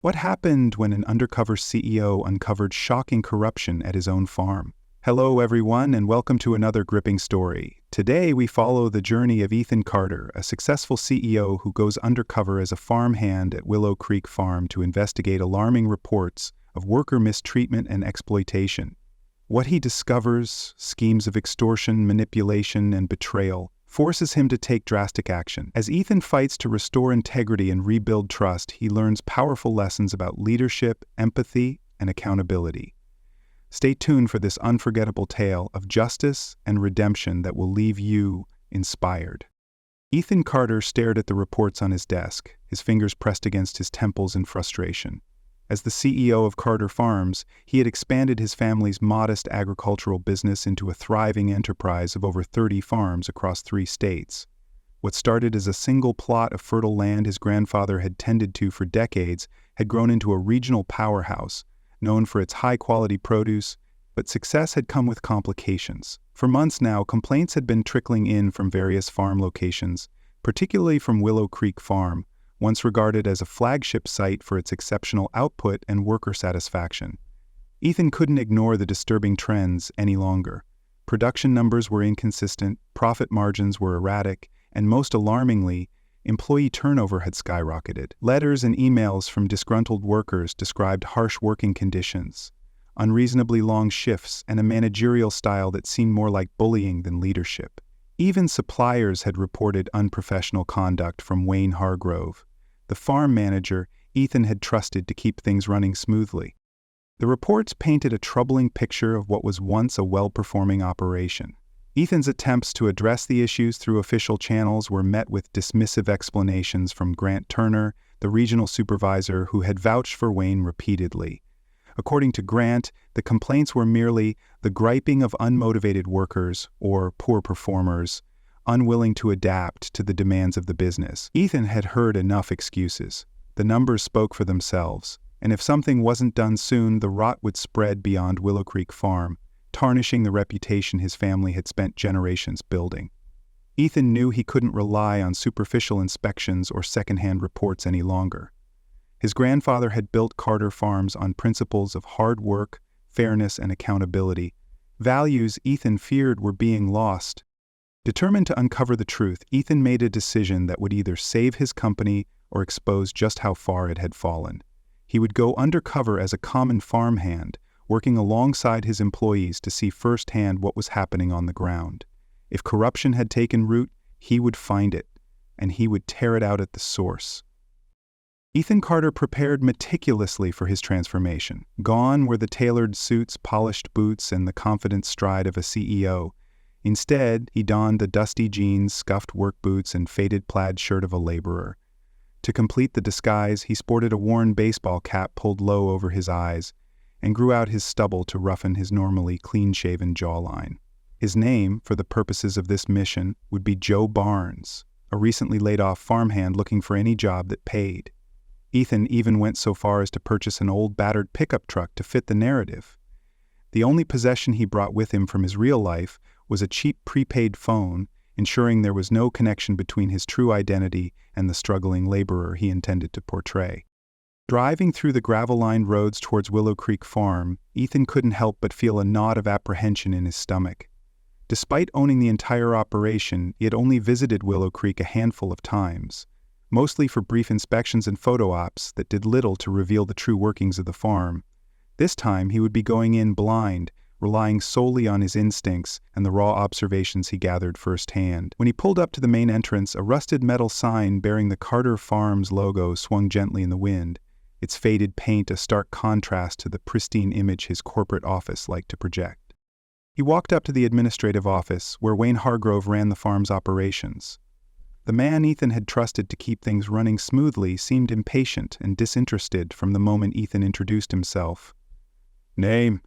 What happened when an undercover CEO uncovered shocking corruption at his own farm? Hello everyone, and welcome to another gripping story. Today we follow the journey of Ethan Carter, a successful CEO who goes undercover as a farmhand at Willow Creek Farm to investigate alarming reports of worker mistreatment and exploitation. What he discovers, schemes of extortion, manipulation, and betrayal, forces him to take drastic action. As Ethan fights to restore integrity and rebuild trust, he learns powerful lessons about leadership, empathy, and accountability. Stay tuned for this unforgettable tale of justice and redemption that will leave you inspired. Ethan Carter stared at the reports on his desk, his fingers pressed against his temples in frustration. As the CEO of Carter Farms, he had expanded his family's modest agricultural business into a thriving enterprise of over 30 farms across 3 states. What started as a single plot of fertile land his grandfather had tended to for decades had grown into a regional powerhouse, known for its high-quality produce, but success had come with complications. For months now, complaints had been trickling in from various farm locations, particularly from Willow Creek Farm, once regarded as a flagship site for its exceptional output and worker satisfaction. Ethan couldn't ignore the disturbing trends any longer. Production numbers were inconsistent, profit margins were erratic, and most alarmingly, employee turnover had skyrocketed. Letters and emails from disgruntled workers described harsh working conditions, unreasonably long shifts, and a managerial style that seemed more like bullying than leadership. Even suppliers had reported unprofessional conduct from Wayne Hargrove, the farm manager Ethan had trusted to keep things running smoothly. The reports painted a troubling picture of what was once a well-performing operation. Ethan's attempts to address the issues through official channels were met with dismissive explanations from Grant Turner, the regional supervisor who had vouched for Wayne repeatedly. According to Grant, the complaints were merely the griping of unmotivated workers or poor performers, unwilling to adapt to the demands of the business. Ethan had heard enough excuses. The numbers spoke for themselves, and if something wasn't done soon, the rot would spread beyond Willow Creek Farm, tarnishing the reputation his family had spent generations building. Ethan knew he couldn't rely on superficial inspections or secondhand reports any longer. His grandfather had built Carter Farms on principles of hard work, fairness, and accountability, values Ethan feared were being lost. Determined to uncover the truth, Ethan made a decision that would either save his company or expose just how far it had fallen. He would go undercover as a common farmhand, working alongside his employees to see firsthand what was happening on the ground. If corruption had taken root, he would find it, and he would tear it out at the source. Ethan Carter prepared meticulously for his transformation. Gone were the tailored suits, polished boots, and the confident stride of a CEO. Instead, he donned the dusty jeans, scuffed work boots, and faded plaid shirt of a laborer. To complete the disguise, he sported a worn baseball cap pulled low over his eyes, and grew out his stubble to roughen his normally clean-shaven jawline. His name, for the purposes of this mission, would be Joe Barnes, a recently laid-off farmhand looking for any job that paid. Ethan even went so far as to purchase an old battered pickup truck to fit the narrative. The only possession he brought with him from his real life was a cheap prepaid phone, ensuring there was no connection between his true identity and the struggling laborer he intended to portray. Driving through the gravel-lined roads towards Willow Creek Farm, Ethan couldn't help but feel a knot of apprehension in his stomach. Despite owning the entire operation, he had only visited Willow Creek a handful of times, mostly for brief inspections and photo ops that did little to reveal the true workings of the farm. This time he would be going in blind, relying solely on his instincts and the raw observations he gathered firsthand. When he pulled up to the main entrance, a rusted metal sign bearing the Carter Farms logo swung gently in the wind, its faded paint a stark contrast to the pristine image his corporate office liked to project. He walked up to the administrative office, where Wayne Hargrove ran the farm's operations. The man Ethan had trusted to keep things running smoothly seemed impatient and disinterested from the moment Ethan introduced himself. "Name,"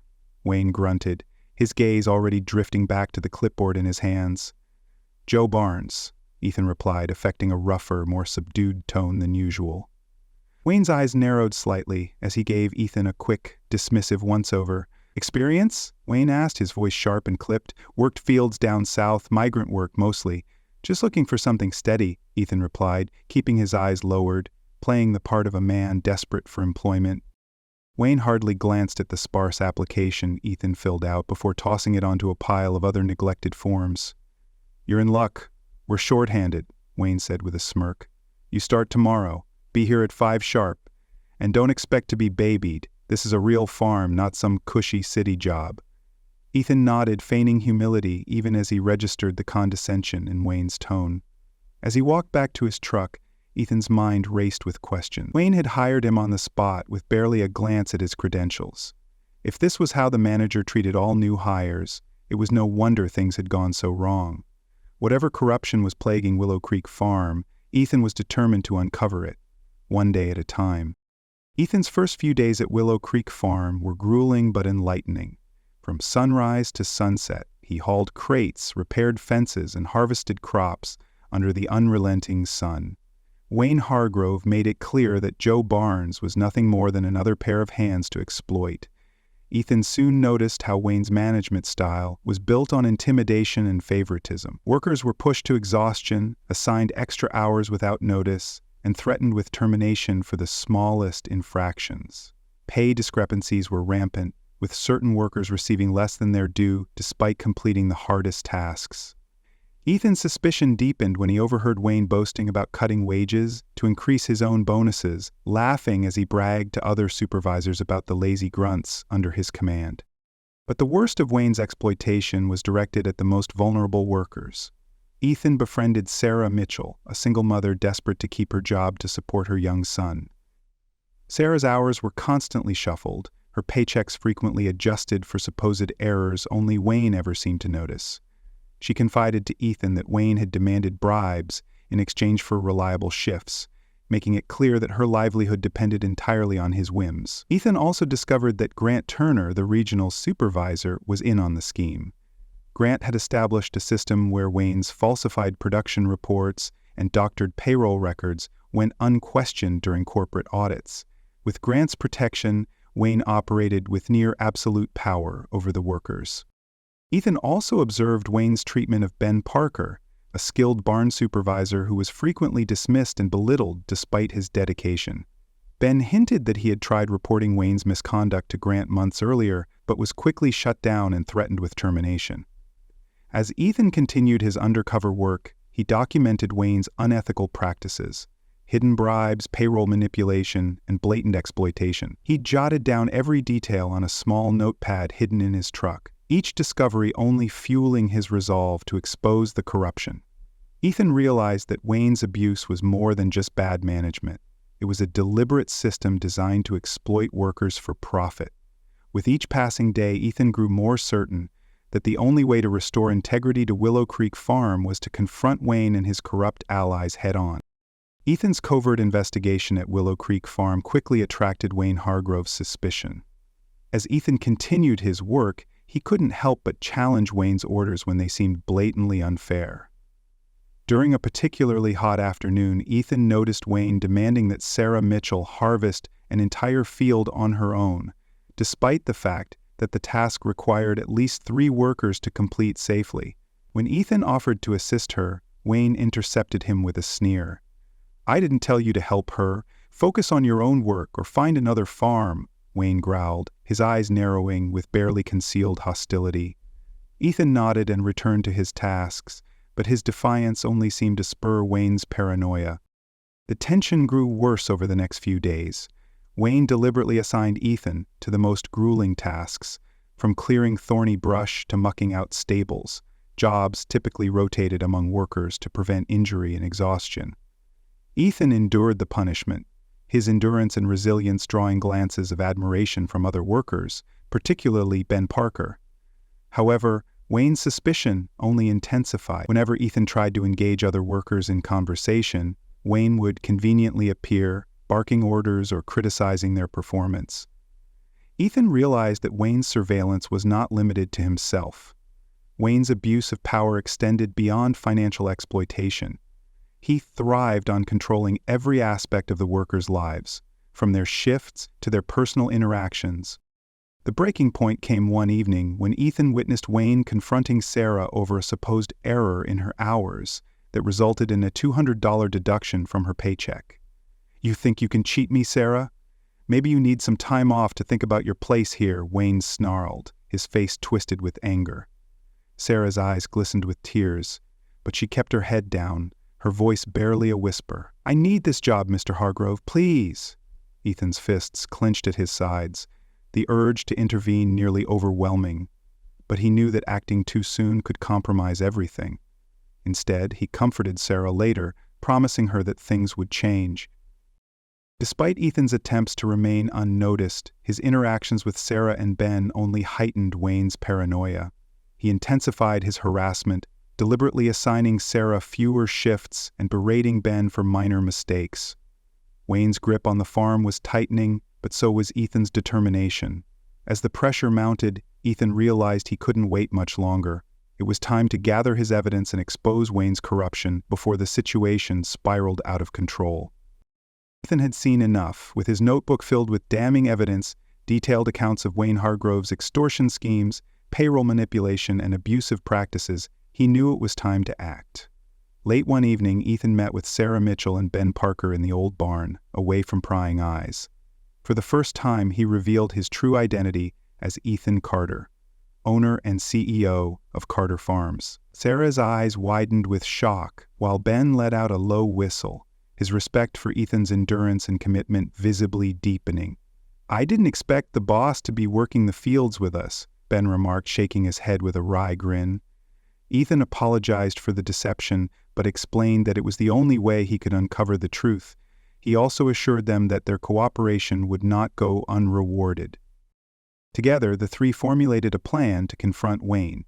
Wayne grunted, his gaze already drifting back to the clipboard in his hands. "Joe Barnes," Ethan replied, affecting a rougher, more subdued tone than usual. Wayne's eyes narrowed slightly as he gave Ethan a quick, dismissive once-over. "Experience?" Wayne asked, his voice sharp and clipped. "Worked fields down south, migrant work mostly. Just looking for something steady," Ethan replied, keeping his eyes lowered, playing the part of a man desperate for employment. Wayne hardly glanced at the sparse application Ethan filled out before tossing it onto a pile of other neglected forms. "You're in luck. We're short-handed," Wayne said with a smirk. "You start tomorrow. Be here at 5 sharp. And don't expect to be babied. This is a real farm, not some cushy city job." Ethan nodded, feigning humility even as he registered the condescension in Wayne's tone. As he walked back to his truck, Ethan's mind raced with questions. Wayne had hired him on the spot with barely a glance at his credentials. If this was how the manager treated all new hires, it was no wonder things had gone so wrong. Whatever corruption was plaguing Willow Creek Farm, Ethan was determined to uncover it, one day at a time. Ethan's first few days at Willow Creek Farm were grueling but enlightening. From sunrise to sunset, he hauled crates, repaired fences, and harvested crops under the unrelenting sun. Wayne Hargrove made it clear that Joe Barnes was nothing more than another pair of hands to exploit. Ethan soon noticed how Wayne's management style was built on intimidation and favoritism. Workers were pushed to exhaustion, assigned extra hours without notice, and threatened with termination for the smallest infractions. Pay discrepancies were rampant, with certain workers receiving less than their due despite completing the hardest tasks. Ethan's suspicion deepened when he overheard Wayne boasting about cutting wages to increase his own bonuses, laughing as he bragged to other supervisors about the lazy grunts under his command. But the worst of Wayne's exploitation was directed at the most vulnerable workers. Ethan befriended Sarah Mitchell, a single mother desperate to keep her job to support her young son. Sarah's hours were constantly shuffled, her paychecks frequently adjusted for supposed errors only Wayne ever seemed to notice. She confided to Ethan that Wayne had demanded bribes in exchange for reliable shifts, making it clear that her livelihood depended entirely on his whims. Ethan also discovered that Grant Turner, the regional supervisor, was in on the scheme. Grant had established a system where Wayne's falsified production reports and doctored payroll records went unquestioned during corporate audits. With Grant's protection, Wayne operated with near absolute power over the workers. Ethan also observed Wayne's treatment of Ben Parker, a skilled barn supervisor who was frequently dismissed and belittled despite his dedication. Ben hinted that he had tried reporting Wayne's misconduct to Grant months earlier, but was quickly shut down and threatened with termination. As Ethan continued his undercover work, he documented Wayne's unethical practices: hidden bribes, payroll manipulation, and blatant exploitation. He jotted down every detail on a small notepad hidden in his truck, each discovery only fueling his resolve to expose the corruption. Ethan realized that Wayne's abuse was more than just bad management. It was a deliberate system designed to exploit workers for profit. With each passing day, Ethan grew more certain that the only way to restore integrity to Willow Creek Farm was to confront Wayne and his corrupt allies head-on. Ethan's covert investigation at Willow Creek Farm quickly attracted Wayne Hargrove's suspicion. As Ethan continued his work, he couldn't help but challenge Wayne's orders when they seemed blatantly unfair. During a particularly hot afternoon, Ethan noticed Wayne demanding that Sarah Mitchell harvest an entire field on her own, despite the fact that the task required at least 3 workers to complete safely. When Ethan offered to assist her, Wayne intercepted him with a sneer. "I didn't tell you to help her. Focus on your own work or find another farm," Wayne growled, his eyes narrowing with barely concealed hostility. Ethan nodded and returned to his tasks, but his defiance only seemed to spur Wayne's paranoia. The tension grew worse over the next few days. Wayne deliberately assigned Ethan to the most grueling tasks, from clearing thorny brush to mucking out stables, jobs typically rotated among workers to prevent injury and exhaustion. Ethan endured the punishment, his endurance and resilience drawing glances of admiration from other workers, particularly Ben Parker. However, Wayne's suspicion only intensified. Whenever Ethan tried to engage other workers in conversation, Wayne would conveniently appear, barking orders or criticizing their performance. Ethan realized that Wayne's surveillance was not limited to himself. Wayne's abuse of power extended beyond financial exploitation. He thrived on controlling every aspect of the workers' lives, from their shifts to their personal interactions. The breaking point came one evening when Ethan witnessed Wayne confronting Sarah over a supposed error in her hours that resulted in a $200 deduction from her paycheck. You think you can cheat me, Sarah? Maybe you need some time off to think about your place here, Wayne snarled, his face twisted with anger. Sarah's eyes glistened with tears, but she kept her head down, her voice barely a whisper. I need this job, Mr. Hargrove, please. Ethan's fists clenched at his sides, the urge to intervene nearly overwhelming, but he knew that acting too soon could compromise everything. Instead, he comforted Sarah later, promising her that things would change. Despite Ethan's attempts to remain unnoticed, his interactions with Sarah and Ben only heightened Wayne's paranoia. He intensified his harassment, deliberately assigning Sarah fewer shifts and berating Ben for minor mistakes. Wayne's grip on the farm was tightening, but so was Ethan's determination. As the pressure mounted, Ethan realized he couldn't wait much longer. It was time to gather his evidence and expose Wayne's corruption before the situation spiraled out of control. Ethan had seen enough. With his notebook filled with damning evidence, detailed accounts of Wayne Hargrove's extortion schemes, payroll manipulation, and abusive practices, he knew it was time to act. Late one evening, Ethan met with Sarah Mitchell and Ben Parker in the old barn, away from prying eyes. For the first time, he revealed his true identity as Ethan Carter, owner and CEO of Carter Farms. Sarah's eyes widened with shock, while Ben let out a low whistle, his respect for Ethan's endurance and commitment visibly deepening. I didn't expect the boss to be working the fields with us, Ben remarked, shaking his head with a wry grin. Ethan apologized for the deception, but explained that it was the only way he could uncover the truth. He also assured them that their cooperation would not go unrewarded. Together, the three formulated a plan to confront Wayne.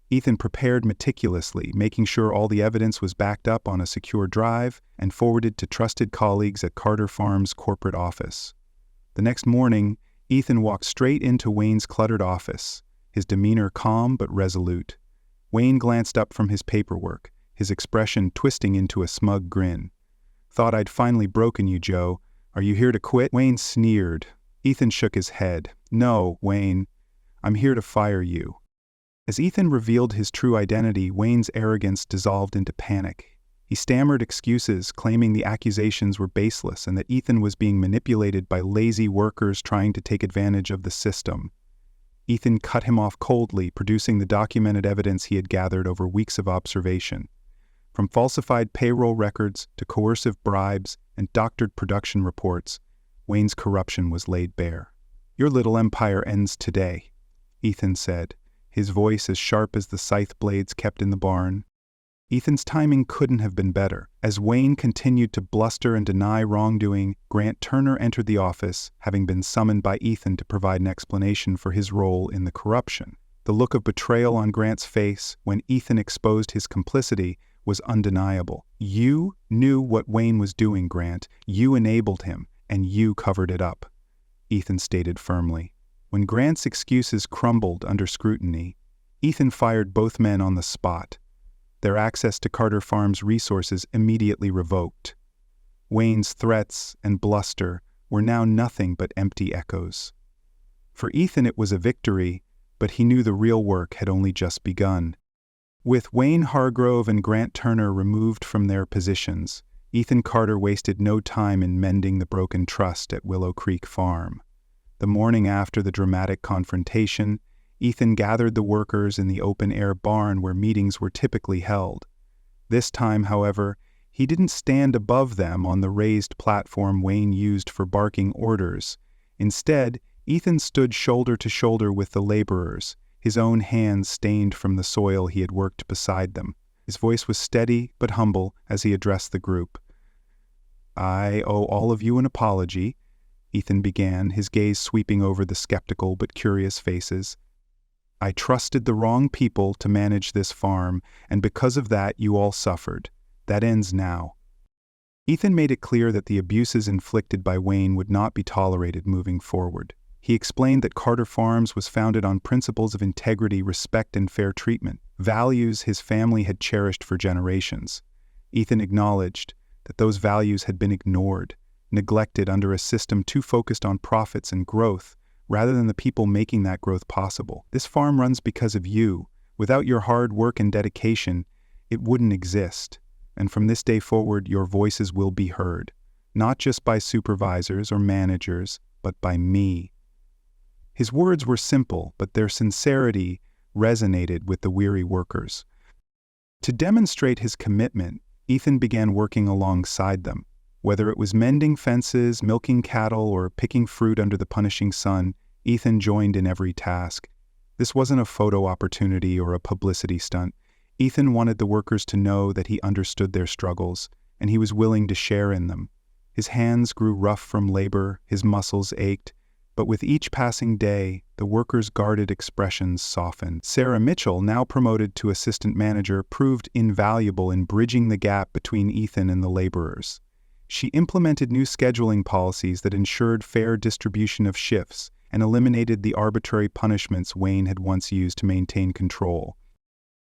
Ethan prepared meticulously, making sure all the evidence was backed up on a secure drive and forwarded to trusted colleagues at Carter Farm's corporate office. The next morning, Ethan walked straight into Wayne's cluttered office, his demeanor calm but resolute. Wayne glanced up from his paperwork, his expression twisting into a smug grin. Thought I'd finally broken you, Joe. Are you here to quit? Wayne sneered. Ethan shook his head. No, Wayne. I'm here to fire you. As Ethan revealed his true identity, Wayne's arrogance dissolved into panic. He stammered excuses, claiming the accusations were baseless and that Ethan was being manipulated by lazy workers trying to take advantage of the system. Ethan cut him off coldly, producing the documented evidence he had gathered over weeks of observation. From falsified payroll records to coercive bribes and doctored production reports, Wayne's corruption was laid bare. Your little empire ends today, Ethan said, his voice as sharp as the scythe blades kept in the barn. Ethan's timing couldn't have been better. As Wayne continued to bluster and deny wrongdoing, Grant Turner entered the office, having been summoned by Ethan to provide an explanation for his role in the corruption. The look of betrayal on Grant's face when Ethan exposed his complicity was undeniable. You knew what Wayne was doing, Grant. You enabled him, and you covered it up, Ethan stated firmly. When Grant's excuses crumbled under scrutiny, Ethan fired both men on the spot, their access to Carter Farm's resources immediately revoked. Wayne's threats and bluster were now nothing but empty echoes. For Ethan it was a victory, but he knew the real work had only just begun. With Wayne Hargrove and Grant Turner removed from their positions, Ethan Carter wasted no time in mending the broken trust at Willow Creek Farm. The morning after the dramatic confrontation, Ethan gathered the workers in the open-air barn where meetings were typically held. This time, however, he didn't stand above them on the raised platform Wayne used for barking orders. Instead, Ethan stood shoulder to shoulder with the laborers, his own hands stained from the soil he had worked beside them. His voice was steady but humble as he addressed the group. I owe all of you an apology, Ethan began, his gaze sweeping over the skeptical but curious faces. I trusted the wrong people to manage this farm, and because of that you all suffered. That ends now. Ethan made it clear that the abuses inflicted by Wayne would not be tolerated moving forward. He explained that Carter Farms was founded on principles of integrity, respect, and fair treatment, values his family had cherished for generations. Ethan acknowledged that those values had been ignored, neglected under a system too focused on profits and growth, rather than the people making that growth possible. This farm runs because of you. Without your hard work and dedication, it wouldn't exist. And from this day forward, your voices will be heard. not just by supervisors or managers, but by me. His words were simple, but their sincerity resonated with the weary workers. To demonstrate his commitment, Ethan began working alongside them. Whether it was mending fences, milking cattle, or picking fruit under the punishing sun, Ethan joined in every task. This wasn't a photo opportunity or a publicity stunt. Ethan wanted the workers to know that he understood their struggles, and he was willing to share in them. His hands grew rough from labor, his muscles ached, but with each passing day, the workers' guarded expressions softened. Sarah Mitchell, now promoted to assistant manager, proved invaluable in bridging the gap between Ethan and the laborers. She implemented new scheduling policies that ensured fair distribution of shifts and eliminated the arbitrary punishments Wayne had once used to maintain control.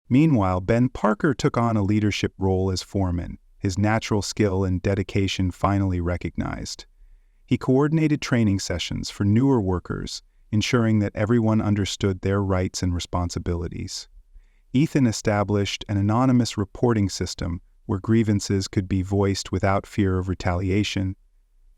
Meanwhile, Ben Parker took on a leadership role as foreman, his natural skill and dedication finally recognized. He coordinated training sessions for newer workers, ensuring that everyone understood their rights and responsibilities. Ethan established an anonymous reporting system where grievances could be voiced without fear of retaliation.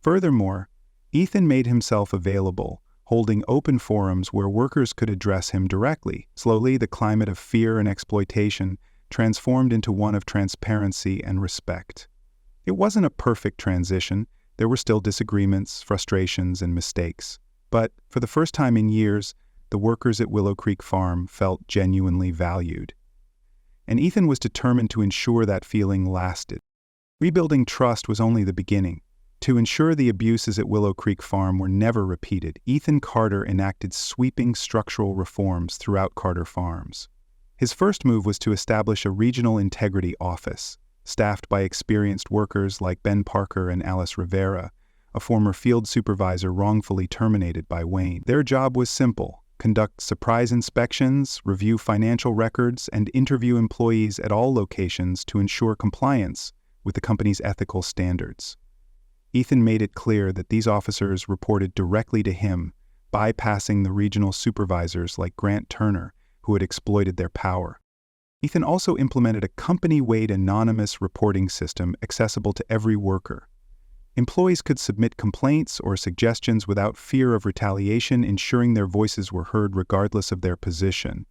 Furthermore, Ethan made himself available, holding open forums where workers could address him directly. Slowly, the climate of fear and exploitation transformed into one of transparency and respect. It wasn't a perfect transition. There were still disagreements, frustrations, and mistakes. But for the first time in years, the workers at Willow Creek Farm felt genuinely valued. And Ethan was determined to ensure that feeling lasted. Rebuilding trust was only the beginning. To ensure the abuses at Willow Creek Farm were never repeated, Ethan Carter enacted sweeping structural reforms throughout Carter Farms. His first move was to establish a regional integrity office, staffed by experienced workers like Ben Parker and Alice Rivera, a former field supervisor wrongfully terminated by Wayne. Their job was simple: conduct surprise inspections, review financial records, and interview employees at all locations to ensure compliance with the company's ethical standards. Ethan made it clear that these officers reported directly to him, bypassing the regional supervisors like Grant Turner, who had exploited their power. Ethan also implemented a company-wide anonymous reporting system accessible to every worker. Employees could submit complaints or suggestions without fear of retaliation, ensuring their voices were heard regardless of their position.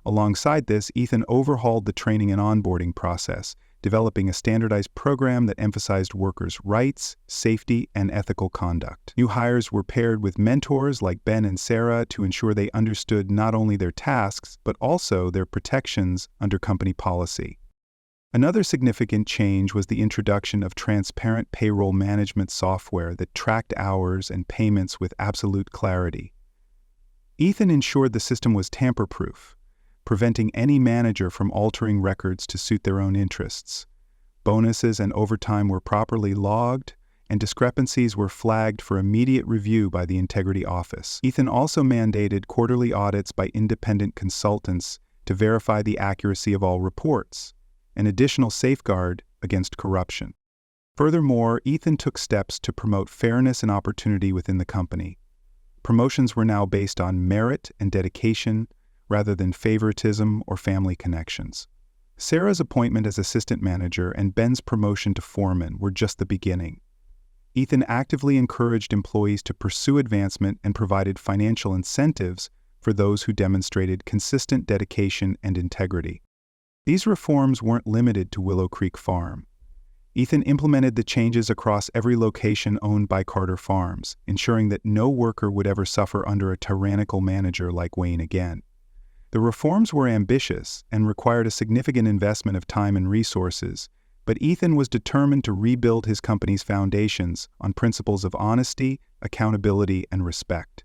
Alongside this, Ethan overhauled the training and onboarding process, developing a standardized program that emphasized workers' rights, safety, and ethical conduct. New hires were paired with mentors like Ben and Sarah to ensure they understood not only their tasks, but also their protections under company policy. Another significant change was the introduction of transparent payroll management software that tracked hours and payments with absolute clarity. Ethan ensured the system was tamper-proof, preventing any manager from altering records to suit their own interests. Bonuses and overtime were properly logged, and discrepancies were flagged for immediate review by the Integrity Office. Ethan also mandated quarterly audits by independent consultants to verify the accuracy of all reports, an additional safeguard against corruption. Furthermore, Ethan took steps to promote fairness and opportunity within the company. Promotions were now based on merit and dedication, rather than favoritism or family connections. Sarah's appointment as assistant manager and Ben's promotion to foreman were just the beginning. Ethan actively encouraged employees to pursue advancement and provided financial incentives for those who demonstrated consistent dedication and integrity. These reforms weren't limited to Willow Creek Farm. Ethan implemented the changes across every location owned by Carter Farms, ensuring that no worker would ever suffer under a tyrannical manager like Wayne again. The reforms were ambitious and required a significant investment of time and resources, but Ethan was determined to rebuild his company's foundations on principles of honesty, accountability, and respect.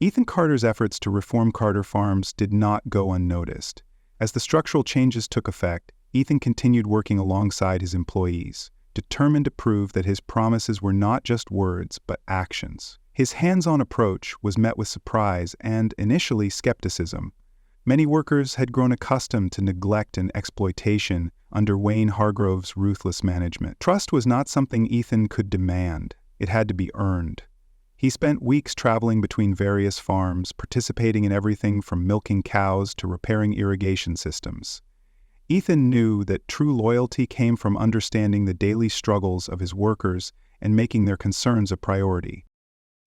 Ethan Carter's efforts to reform Carter Farms did not go unnoticed. As the structural changes took effect, Ethan continued working alongside his employees, determined to prove that his promises were not just words, but actions. His hands-on approach was met with surprise and, initially, skepticism. Many workers had grown accustomed to neglect and exploitation under Wayne Hargrove's ruthless management. Trust was not something Ethan could demand. It had to be earned. He spent weeks traveling between various farms, participating in everything from milking cows to repairing irrigation systems. Ethan knew that true loyalty came from understanding the daily struggles of his workers and making their concerns a priority.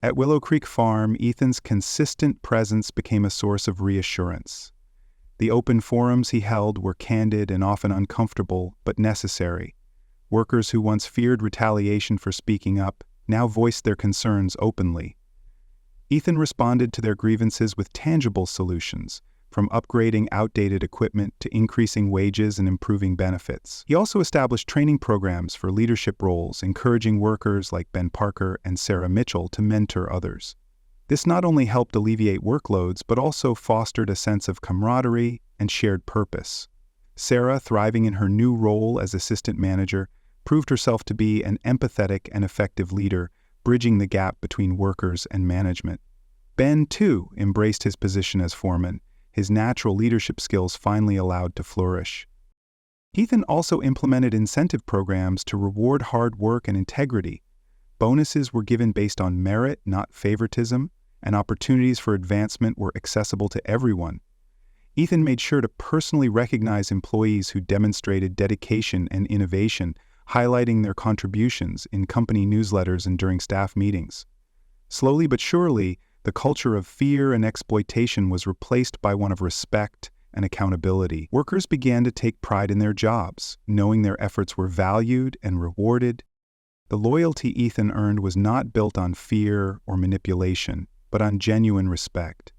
At Willow Creek Farm, Ethan's consistent presence became a source of reassurance. The open forums he held were candid and often uncomfortable, but necessary. Workers who once feared retaliation for speaking up now voiced their concerns openly. Ethan responded to their grievances with tangible solutions, from upgrading outdated equipment to increasing wages and improving benefits. He also established training programs for leadership roles, encouraging workers like Ben Parker and Sarah Mitchell to mentor others. This not only helped alleviate workloads, but also fostered a sense of camaraderie and shared purpose. Sarah, thriving in her new role as assistant manager, proved herself to be an empathetic and effective leader, bridging the gap between workers and management. Ben, too, embraced his position as foreman, his natural leadership skills finally allowed to flourish. Ethan also implemented incentive programs to reward hard work and integrity. Bonuses were given based on merit, not favoritism, and opportunities for advancement were accessible to everyone. Ethan made sure to personally recognize employees who demonstrated dedication and innovation, highlighting their contributions in company newsletters and during staff meetings. Slowly but surely, the culture of fear and exploitation was replaced by one of respect and accountability. Workers began to take pride in their jobs, knowing their efforts were valued and rewarded. The loyalty Ethan earned was not built on fear or manipulation, but on genuine respect.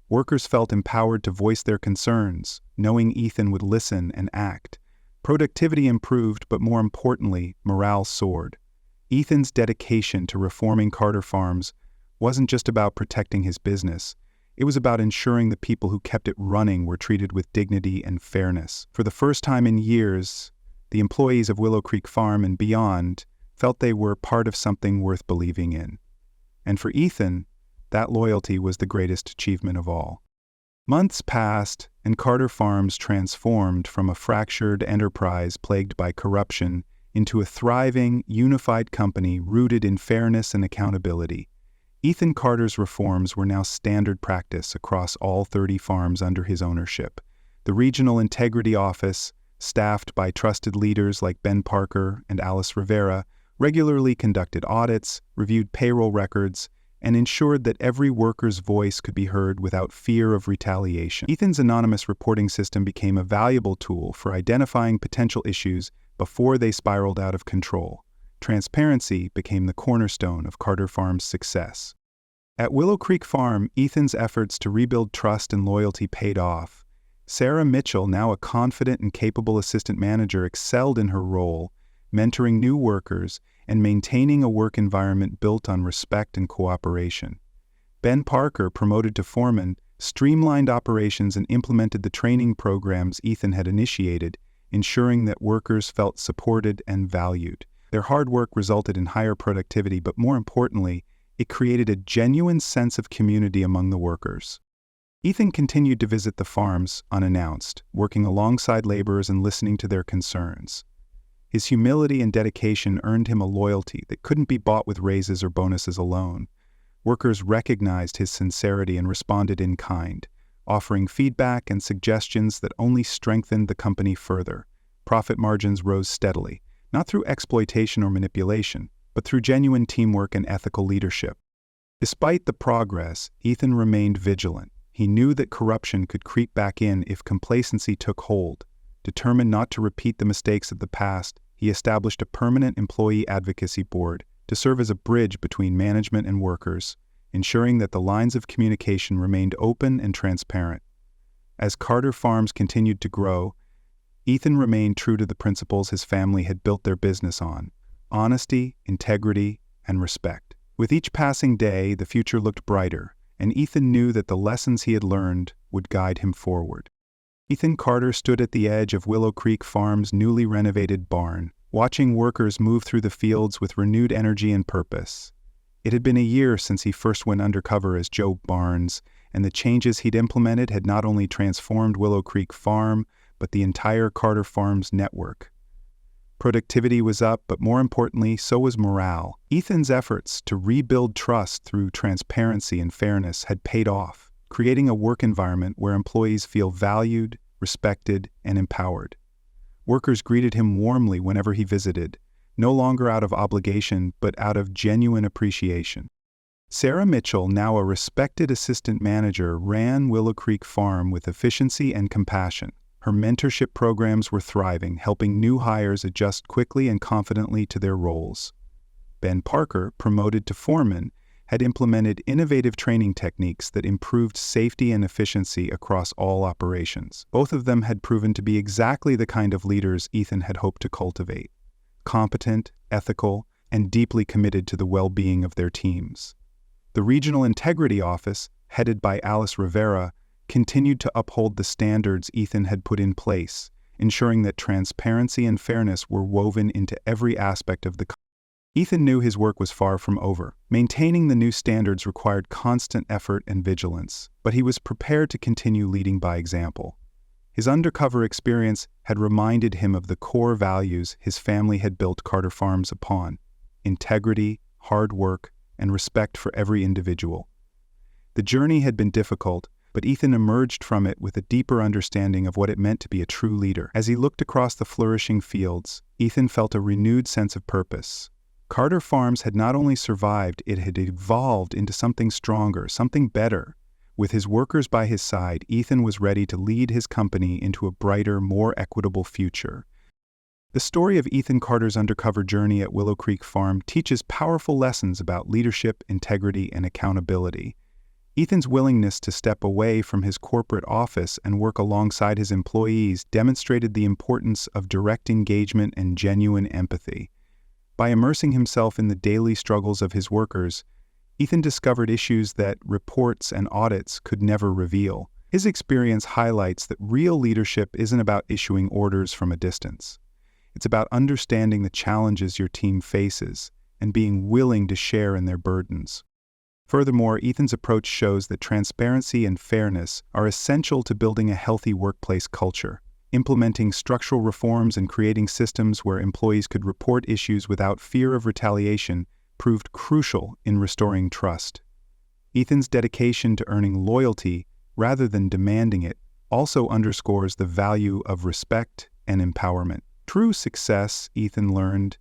Workers felt empowered to voice their concerns, knowing Ethan would listen and act. Productivity improved, but more importantly, morale soared. Ethan's dedication to reforming Carter Farms wasn't just about protecting his business. It was about ensuring the people who kept it running were treated with dignity and fairness. For the first time in years, the employees of Willow Creek Farm and beyond felt they were part of something worth believing in. And for Ethan, that loyalty was the greatest achievement of all. Months passed, and Carter Farms transformed from a fractured enterprise plagued by corruption into a thriving, unified company rooted in fairness and accountability. Ethan Carter's reforms were now standard practice across all 30 farms under his ownership. The Regional Integrity Office, staffed by trusted leaders like Ben Parker and Alice Rivera, regularly conducted audits, reviewed payroll records, and ensured that every worker's voice could be heard without fear of retaliation. Ethan's anonymous reporting system became a valuable tool for identifying potential issues before they spiraled out of control. Transparency became the cornerstone of Carter Farm's success. At Willow Creek Farm, Ethan's efforts to rebuild trust and loyalty paid off. Sarah Mitchell, now a confident and capable assistant manager, excelled in her role, mentoring new workers and maintaining a work environment built on respect and cooperation. Ben Parker, promoted to foreman, streamlined operations and implemented the training programs Ethan had initiated, ensuring that workers felt supported and valued. Their hard work resulted in higher productivity, but more importantly, it created a genuine sense of community among the workers. Ethan continued to visit the farms unannounced, working alongside laborers and listening to their concerns. His humility and dedication earned him a loyalty that couldn't be bought with raises or bonuses alone. Workers recognized his sincerity and responded in kind, offering feedback and suggestions that only strengthened the company further. Profit margins rose steadily, not through exploitation or manipulation, but through genuine teamwork and ethical leadership. Despite the progress, Ethan remained vigilant. He knew that corruption could creep back in if complacency took hold. Determined not to repeat the mistakes of the past, he established a permanent employee advocacy board to serve as a bridge between management and workers, ensuring that the lines of communication remained open and transparent. As Carter Farms continued to grow, Ethan remained true to the principles his family had built their business on: honesty, integrity, and respect. With each passing day, the future looked brighter, and Ethan knew that the lessons he had learned would guide him forward. Ethan Carter stood at the edge of Willow Creek Farm's newly renovated barn, watching workers move through the fields with renewed energy and purpose. It had been a year since he first went undercover as Joe Barnes, and the changes he'd implemented had not only transformed Willow Creek Farm, but the entire Carter Farms network. Productivity was up, but more importantly, so was morale. Ethan's efforts to rebuild trust through transparency and fairness had paid off, creating a work environment where employees feel valued, respected, and empowered. Workers greeted him warmly whenever he visited, no longer out of obligation but out of genuine appreciation. Sarah Mitchell, now a respected assistant manager, ran Willow Creek Farm with efficiency and compassion. Her mentorship programs were thriving, helping new hires adjust quickly and confidently to their roles. Ben Parker, promoted to foreman, had implemented innovative training techniques that improved safety and efficiency across all operations. Both of them had proven to be exactly the kind of leaders Ethan had hoped to cultivate: competent, ethical, and deeply committed to the well-being of their teams. The Regional Integrity Office, headed by Alice Rivera, continued to uphold the standards Ethan had put in place, ensuring that transparency and fairness were woven into every aspect of the company. Ethan knew his work was far from over. Maintaining the new standards required constant effort and vigilance, but he was prepared to continue leading by example. His undercover experience had reminded him of the core values his family had built Carter Farms upon: integrity, hard work, and respect for every individual. The journey had been difficult, but Ethan emerged from it with a deeper understanding of what it meant to be a true leader. As he looked across the flourishing fields, Ethan felt a renewed sense of purpose. Carter Farms had not only survived, it had evolved into something stronger, something better. With his workers by his side, Ethan was ready to lead his company into a brighter, more equitable future. The story of Ethan Carter's undercover journey at Willow Creek Farm teaches powerful lessons about leadership, integrity, and accountability. Ethan's willingness to step away from his corporate office and work alongside his employees demonstrated the importance of direct engagement and genuine empathy. By immersing himself in the daily struggles of his workers, Ethan discovered issues that reports and audits could never reveal. His experience highlights that real leadership isn't about issuing orders from a distance. It's about understanding the challenges your team faces and being willing to share in their burdens. Furthermore, Ethan's approach shows that transparency and fairness are essential to building a healthy workplace culture. Implementing structural reforms and creating systems where employees could report issues without fear of retaliation proved crucial in restoring trust. Ethan's dedication to earning loyalty rather than demanding it also underscores the value of respect and empowerment. True success, Ethan learned,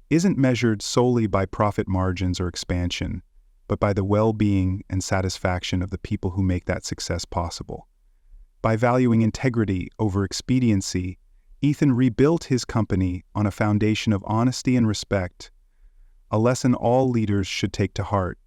isn't measured solely by profit margins or expansion, but by the well-being and satisfaction of the people who make that success possible. By valuing integrity over expediency, Ethan rebuilt his company on a foundation of honesty and respect, a lesson all leaders should take to heart.